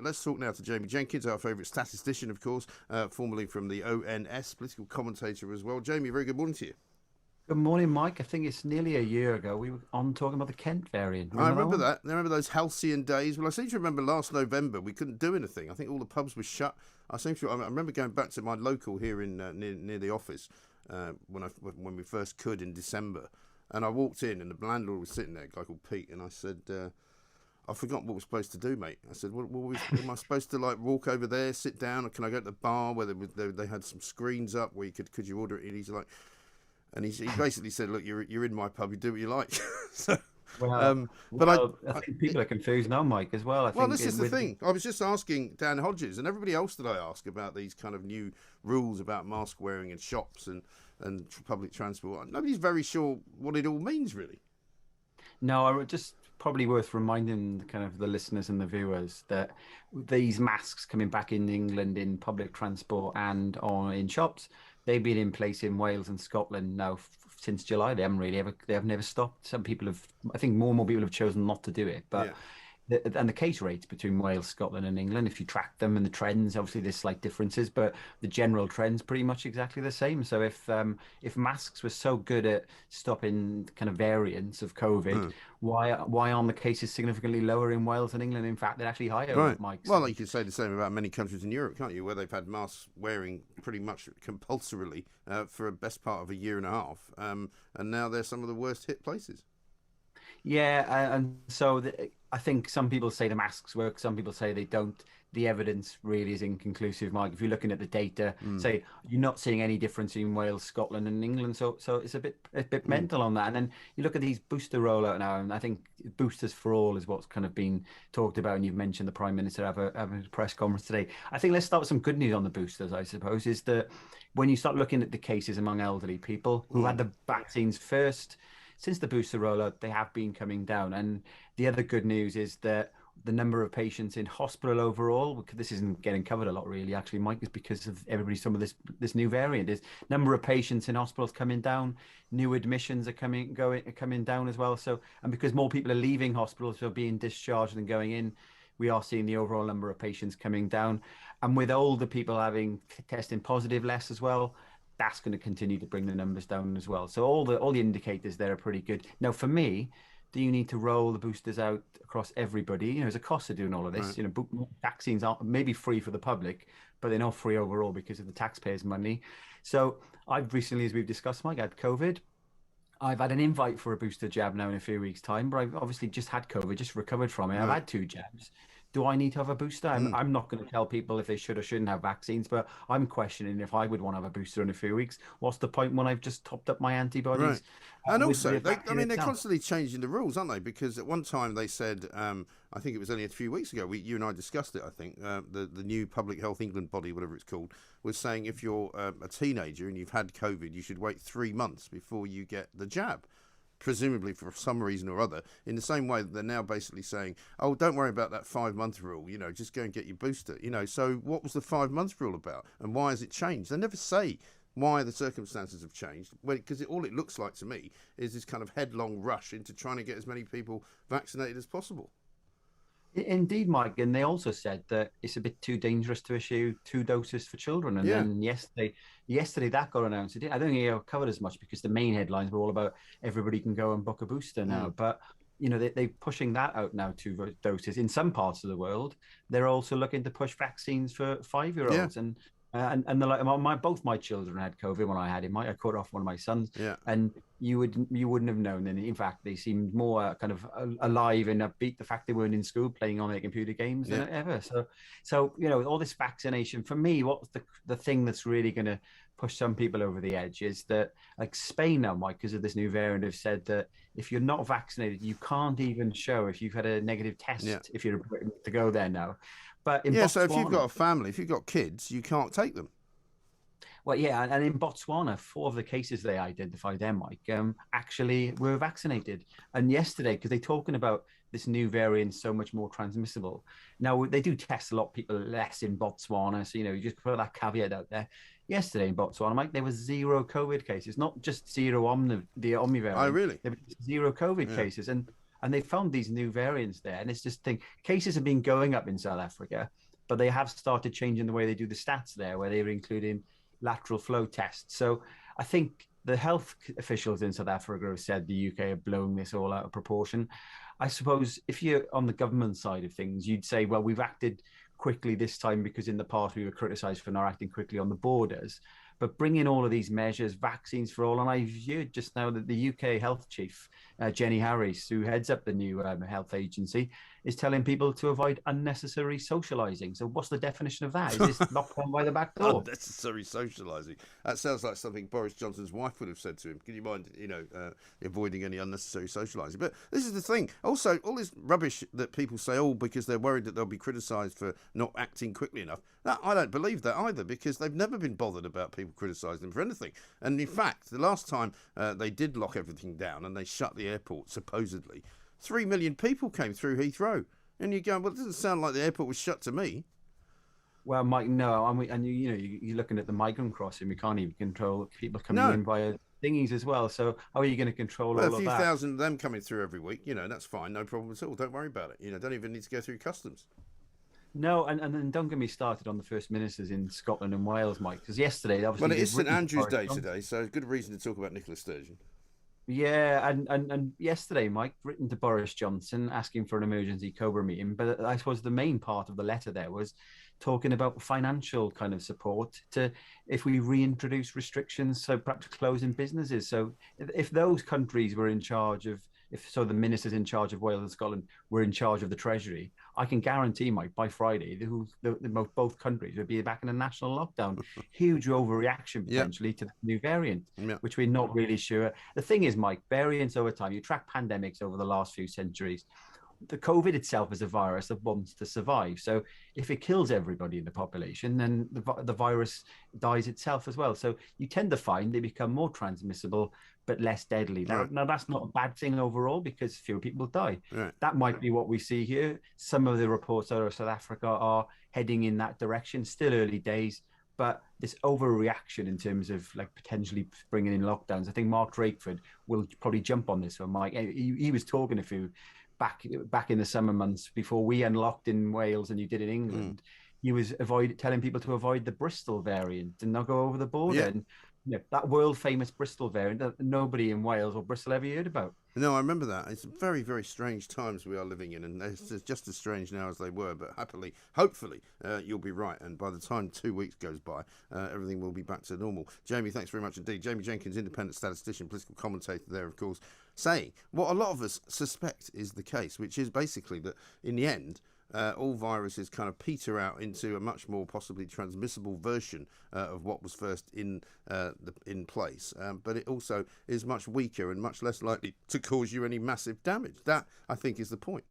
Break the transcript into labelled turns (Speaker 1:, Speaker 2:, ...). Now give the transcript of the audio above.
Speaker 1: Let's talk now to Jamie Jenkins, our favourite statistician, of course, formerly from the ONS, political commentator as well. Jamie, very good morning to you.
Speaker 2: Good morning, Mike. I think it's nearly a year ago we were on talking about the Kent variant.
Speaker 1: I
Speaker 2: Remember that
Speaker 1: remember
Speaker 2: one?
Speaker 1: that. I remember those halcyon days. Well, I seem to remember last November we couldn't do anything. I think all the pubs were shut. I remember going back to my local here in near the office when we first could in December, and I walked in and the landlord was sitting there, a guy called Pete, and I said, I forgot what we're supposed to do, mate. I said, am I supposed to like walk over there, sit down, or can I go to the bar where they had some screens up where you could you order it? And he's like, he basically said, look, you're in my pub, you do what you like. so,
Speaker 2: Well,
Speaker 1: but I,
Speaker 2: I
Speaker 1: I
Speaker 2: think people are confused now, Mike, as well. I
Speaker 1: well,
Speaker 2: think
Speaker 1: this is the
Speaker 2: with
Speaker 1: thing. I was just asking Dan Hodges and everybody else that I ask about these kind of new rules about mask wearing in shops and public transport. Nobody's very sure what it all means, really.
Speaker 2: no, I would just probably worth reminding kind of the listeners and the viewers that these masks coming back in England in public transport and on in shops, they've been in place in Wales and Scotland now since July. They haven't really ever, they have never stopped. Some people have, I think more and more people have chosen not to do it,
Speaker 1: Yeah.
Speaker 2: but and the case rates between Wales, Scotland, and England, if you track them and the trends, obviously there's slight differences, but the general trend's pretty much exactly the same. So if masks were so good at stopping kind of variants of COVID,
Speaker 1: Mm.
Speaker 2: why aren't the cases significantly lower in Wales and England? In fact, they're actually higher,
Speaker 1: Right.
Speaker 2: Mike.
Speaker 1: Well,
Speaker 2: So
Speaker 1: you could say the same about many countries in Europe, can't you? Where they've had masks wearing pretty much compulsorily for a best part of a year and a half, and now they're some of the worst hit places.
Speaker 2: yeah, and so I think some people say the masks work, some people say they don't. The evidence really is inconclusive, Mike. If you're looking at the data,
Speaker 1: Mm.
Speaker 2: say you're not seeing any difference in Wales, Scotland, and England. So it's a bit
Speaker 1: Mm.
Speaker 2: mental on that. And then you look at these booster rollout now, and I think boosters for all is what's kind of been talked about. And you've mentioned the Prime Minister having a press conference today. I think let's start with some good news on the boosters. I suppose is that when you start looking at the cases among elderly people who had
Speaker 1: Mm.
Speaker 2: the vaccines first since the booster rollout, they have been coming down. And the other good news is that the number of patients in hospital overall, because this isn't getting covered a lot really, actually, Mike, is because of everybody, some of this new variant is number of patients in hospitals coming down, new admissions are coming down as well. So, and because more people are leaving hospitals, so being discharged and going in, we are seeing the overall number of patients coming down. And with older people having testing positive less as well, that's going to continue to bring the numbers down as well. So all the indicators there are pretty good. Now, for me, do you need to roll the boosters out across everybody? There's a cost to doing all of this.
Speaker 1: Right.
Speaker 2: Vaccines are maybe free for the public, but they're not free overall because of the taxpayers' money. So I've recently, as we've discussed, Mike, had COVID. I've had an invite for a booster jab now in a few weeks' time, but I've obviously just had COVID, just recovered from it. I've
Speaker 1: Right.
Speaker 2: had two jabs. Do I need to have a booster? I'm,
Speaker 1: Mm.
Speaker 2: I'm not going to tell people if they should or shouldn't have vaccines, but I'm questioning if I would want to have a booster in a few weeks. What's the point when I've just topped up my
Speaker 1: Right.
Speaker 2: antibodies
Speaker 1: And
Speaker 2: with
Speaker 1: also,
Speaker 2: the vaccine
Speaker 1: they're
Speaker 2: itself?
Speaker 1: constantly changing the rules, aren't they? Because at one time they said, I think it was only a few weeks ago, you and I discussed it, I think, the new Public Health England body, whatever it's called, was saying if you're a teenager and you've had COVID, you should wait 3 months before you get the jab. Presumably for some reason or other, in the same way that they're now basically saying, oh, don't worry about that 5 month rule, just go and get your booster. So what was the 5 month rule about and why has it changed? They never say why the circumstances have changed, because all it looks like to me is this kind of headlong rush into trying to get as many people vaccinated as possible.
Speaker 2: Indeed, Mike. And they also said that it's a bit too dangerous to issue two doses for children. And
Speaker 1: Yeah.
Speaker 2: then yesterday that got announced. I don't think it got covered as much because the main headlines were all about everybody can go and book a booster now.
Speaker 1: Mm.
Speaker 2: But they're pushing that out now, two doses. In some parts of the world, they're also looking to push vaccines for 5 year
Speaker 1: Yeah.
Speaker 2: olds. And they're like both my children had COVID when I had him. I caught off one of my sons,
Speaker 1: Yeah.
Speaker 2: and you wouldn't have known. And in fact, they seemed more kind of alive and upbeat. The fact they weren't in school playing on their computer games than
Speaker 1: Yeah.
Speaker 2: ever. So all this vaccination for me, what's the thing that's really going to push some people over the edge is that like Spain now, Mike, because of this new variant, have said that if you're not vaccinated, you can't even show if you've had a negative
Speaker 1: Yeah.
Speaker 2: test if you're to go there now. But in
Speaker 1: Yeah. So if you've
Speaker 2: Botswana,
Speaker 1: got a family, if you've got kids, you can't take them.
Speaker 2: well, yeah, and in Botswana, four of the cases they identified there, Mike, actually were vaccinated. And yesterday, because they're talking about this new variant so much more transmissible. Now they do test a lot of people less in Botswana, so you just put that caveat out there. Yesterday in Botswana, Mike, there was zero COVID cases, not just zero the Omni
Speaker 1: I
Speaker 2: variant.
Speaker 1: really.
Speaker 2: There was zero COVID
Speaker 1: Yeah.
Speaker 2: cases, and and they found these new variants there. And it's just cases have been going up in South Africa, but they have started changing the way they do the stats there, where they're including lateral flow tests. So I think the health officials in South Africa have said the UK are blowing this all out of proportion. I suppose if you're on the government side of things, you'd say, well, we've acted quickly this time because in the past we were criticised for not acting quickly on the borders. But bringing all of these measures, vaccines for all, and I heard just now that the UK health chief, Jenny Harris, who heads up the new health agency, is telling people to avoid unnecessary socialising. So what's the definition of that? Is this lockdown by the back door?
Speaker 1: Unnecessary socialising. That sounds like something Boris Johnson's wife would have said to him. Can you mind, avoiding any unnecessary socialising? But this is the thing. Also, all this rubbish that people say, because they're worried that they'll be criticised for not acting quickly enough. I don't believe that either, because they've never been bothered about people criticising them for anything. And in fact, the last time they did lock everything down and they shut the airport, supposedly, 3 million people came through Heathrow. And you're going, well, it doesn't sound like the airport was shut to me.
Speaker 2: Well, Mike, no. And you're looking at the migrant crossing. We can't even control people coming in via thingies as well. So how are you going to control all of that?
Speaker 1: A few thousand of them coming through every week, that's fine. No problem at all. Don't worry about it. Don't even need to go through customs.
Speaker 2: No, and then don't get me started on the First Ministers in Scotland and Wales, Mike, because yesterday, obviously...
Speaker 1: Well, it is St Andrew's Day today, so good reason to talk about Nicola Sturgeon.
Speaker 2: Yeah, and yesterday, Mike, written to Boris Johnson, asking for an emergency COBRA meeting, but I suppose the main part of the letter there was talking about financial kind of support to if we reintroduce restrictions, so perhaps closing businesses. So if those countries were in charge of, the ministers in charge of Wales and Scotland were in charge of the Treasury, I can guarantee, Mike, by Friday, both countries would be back in a national lockdown. Huge overreaction potentially to the new variant, which we're not really sure. The thing is, Mike, variants over time, you track pandemics over the last few centuries. The COVID itself is a virus that wants to survive. So if it kills everybody in the population, then the virus dies itself as well. So you tend to find they become more transmissible, but less deadly. Now that's not a bad thing overall because fewer people die. Right. That might be what we see here. Some of the reports out of South Africa are heading in that direction. Still early days, but this overreaction in terms of potentially bringing in lockdowns. I think Mark Drakeford will probably jump on this one, Mike. He was talking a few back in the summer months before we unlocked in Wales and you did in England. He was telling people to avoid the Bristol variant and not go over the border. And that world famous Bristol variant that nobody in Wales or Bristol ever heard about.
Speaker 1: No, I remember that. It's very, very strange times we are living in, and it's just as strange now as they were. But hopefully, you'll be right. And by the time 2 weeks goes by, everything will be back to normal. Jamie, thanks very much indeed. Jamie Jenkins, independent statistician, political commentator there, of course, saying what a lot of us suspect is the case, which is basically that in the end, all viruses kind of peter out into a much more possibly transmissible version of what was first in place. But it also is much weaker and much less likely to cause you any massive damage. That, I think, is the point.